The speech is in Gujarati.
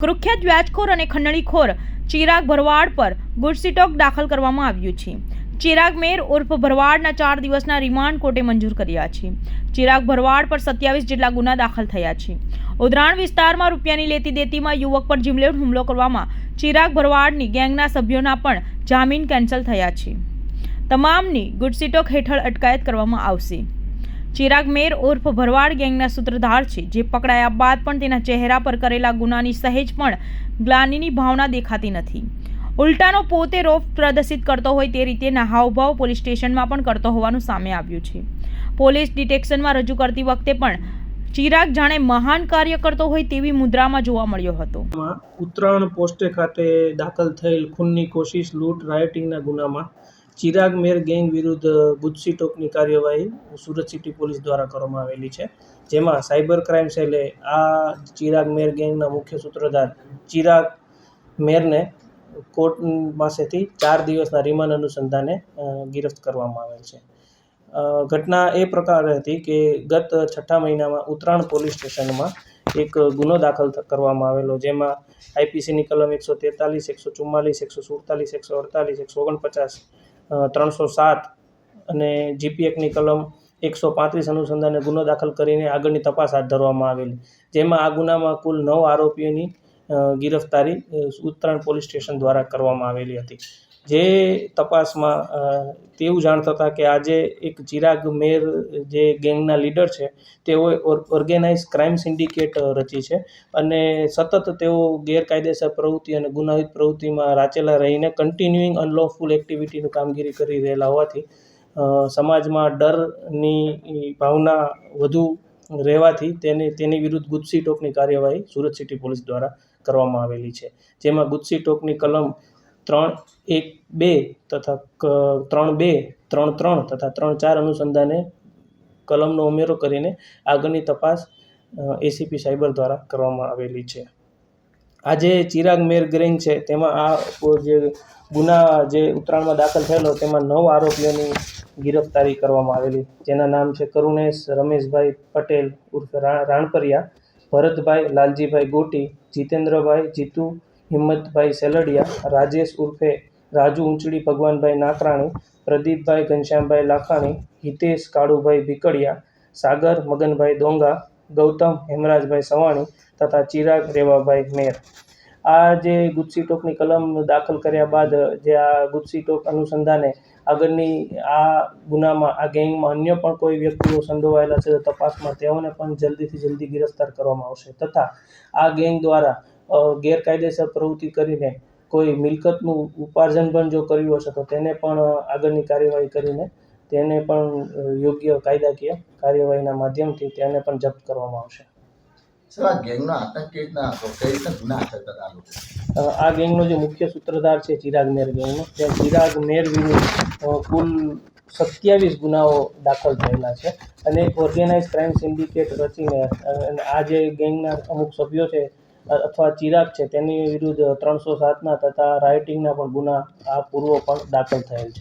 કુખ્યાત વ્યાજખોર અને ખંડણીખોર ચિરાગ ભરવાડ પર ગુજસીટોક દાખલ કરવામાં આવ્યું છે. ચિરાગ મેર ઉર્ફ ભરવાડના 4 દિવસના રિમાન્ડ કોર્ટે મંજૂર કર્યા છે. ચિરાગ ભરવાડ પર 27 જેટલા ગુના દાખલ થયા છે. ઉધરાણ વિસ્તારમાં રૂપિયાની લેતી દેતીમાં યુવક પર જીવલેણ હુમલો કરવામાં ચિરાગ ભરવાડની ગેંગના સભ્યોના પણ જામીન કેન્સલ થયા છે. તમામની ગુજસીટોક હેઠળ અટકાયત કરવામાં આવશે. ચિરાગ મેર ઉર્ફ ભરવાડ ગેંગના સૂત્રધાર છે, જે પકડાયા બાદ પણ તેના ચહેરા પર કરેલા ગુનાની સહેજ પણ ગ્લાનિની ભાવના દેખાતી નથી. ઉલટાનો પોતે રોફ પ્રદર્શિત કરતો હોય તે રીતેના હાવભાવ પોલીસ સ્ટેશનમાં પણ કરતો હોવાનું સામે આવ્યું છે. પોલીસ ડિટેક્શનમાં રજૂ કરતી વખતે પણ ચિરાગ જાણે મહાન કાર્ય કરતો હોય તેવી મુદ્રામાં જોવા મળ્યો હતો. ઉત્તરાયણ પોસ્ટે ખાતે દાખલ થયેલ ખૂનની કોશિશ, લૂંટ, રાયોટિંગના ગુનામાં ચિરાગ મેર ગેંગ વિરુદ્ધ ગુજસીટોકની કાર્યવાહી સુરત સિટી પોલીસ દ્વારા કરવામાં આવેલી છે. જેમાં સાયબર ક્રાઇમ સેલે આ ચિરાગ મેર ગેંગના મુખ્ય સૂત્રધાર ચિરાગ મેરને કોર્ટ પાસેથી 4 દિવસના રિમાન્ડ અનુસંધાને ગિરફ્ત કરવામાં આવેલ છે. ઘટના એ પ્રકારે હતી કે ગત 6 મહિનામાં ઉત્તરાયણ પોલીસ સ્ટેશનમાં એક ગુનો દાખલ કરવામાં આવેલો, જેમાં આઈપીસીની કલમ 143, 144, 147, 148, 149, 307 અને જીપી એક્ટની કલમ 135 અનુસંધાને ગુનો દાખલ કરીને આગળની તપાસ હાથ ધરવામાં આવેલી. જેમાં આ ગુનામાં કુલ 9 આરોપીઓની ગિરફ્તારી ઉત્તરાયણ પોલીસ સ્ટેશન દ્વારા કરવામાં આવેલી હતી. જે તપાસમાં તેવું જાણ થતાં કે આજે એક ચિરાગ મેર જે ગેંગના લીડર છે, તેઓએ ઓર્ગેનાઇઝ ક્રાઇમ સિન્ડિકેટ રચી છે અને સતત તેઓ ગેરકાયદેસર પ્રવૃત્તિ અને ગુનાહિત પ્રવૃત્તિમાં રાચેલા રહીને કન્ટિન્યુઇંગ અનલોફુલ એક્ટિવિટીનું કામગીરી કરી રહેલા હોવાથી સમાજમાં ડરની ભાવના વધુ રહેવાથી તેની વિરુદ્ધ ગુજસીટોકની કાર્યવાહી સુરત સિટી પોલીસ દ્વારા કરવામાં આવેલી છે. જેમાં ગુજસીટોકની કલમ 312 તથા 32, 33 તથા 34 અનુસંધાને કલમનો ઉમેરો કરીને આગળની તપાસ એસીપી સાયબર દ્વારા કરવામાં આવેલી છે. આજે ચિરાગ મેર ગેંગ છે, તેમાં આ જે ગુના જે ઉત્તરાયણમાં દાખલ થયેલો, તેમાં 9 આરોપીઓની ગિરફ્તારી કરવામાં આવેલી, જેના નામ છે કરુણેશ રમેશભાઈ પટેલ ઉર્ફે રાણપરિયા, ભરતભાઈ લાલજીભાઈ ગોટી, જીતેન્દ્રભાઈ જીતુ હિંમતભાઈ સેલડિયા, રાજેશ ઉર્ફે રાજુ ઊંચડી ભગવાનભાઈ નાકરાણી, પ્રદીપભાઈ ઘનશ્યામભાઈ લાખાણી, હિતેશ કાળુભાઈ ભીકડિયા, સાગર મગનભાઈ ડોંગા, ગૌતમ હેમરાજભાઈ સવાણી તથા ચિરાગ રેવાભાઈ મેર. આ જે ગુજસીટોકની કલમ દાખલ કર્યા બાદ જે આ ગુજસીટોક અનુસંધાને આગળની આ ગુનામાં આ ગેંગમાં અન્ય પણ કોઈ વ્યક્તિઓ સંડોવાયેલા છે, તપાસમાં તેઓને પણ જલ્દીથી જલ્દી ગિરફ્તાર કરવામાં આવશે. તથા આ ગેંગ દ્વારા ગેરકાયદેસર પ્રવૃત્તિ કરીને કોઈ મિલકતનું ઉપાર્જન પણ જો કર્યું હશે તો તેને પણ આગળની કાર્યવાહી કરીને તેને પણ યોગ્ય કાયદાકીય કાર્યવાહીના માધ્યમથી તેને પણ જપ્ત કરવામાં આવશે. આ ગેંગનો જે મુખ્ય સૂત્રધાર છે ચિરાગ મેર ગેંગનો, ત્યાં ચિરાગ મેર વિરુદ્ધ કુલ 27 ગુનાઓ દાખલ થયેલા છે અને ઓર્ગેનાઇઝ ક્રાઇમ સિન્ડિકેટ રચીને આ જે ગેંગના અમુક સભ્યો છે અથવા ચિરાગ છે, તેની વિરુદ્ધ 307ના તથા રાયોટિંગના પણ ગુના આ પૂર્વ પણ દાખલ થયેલ છે.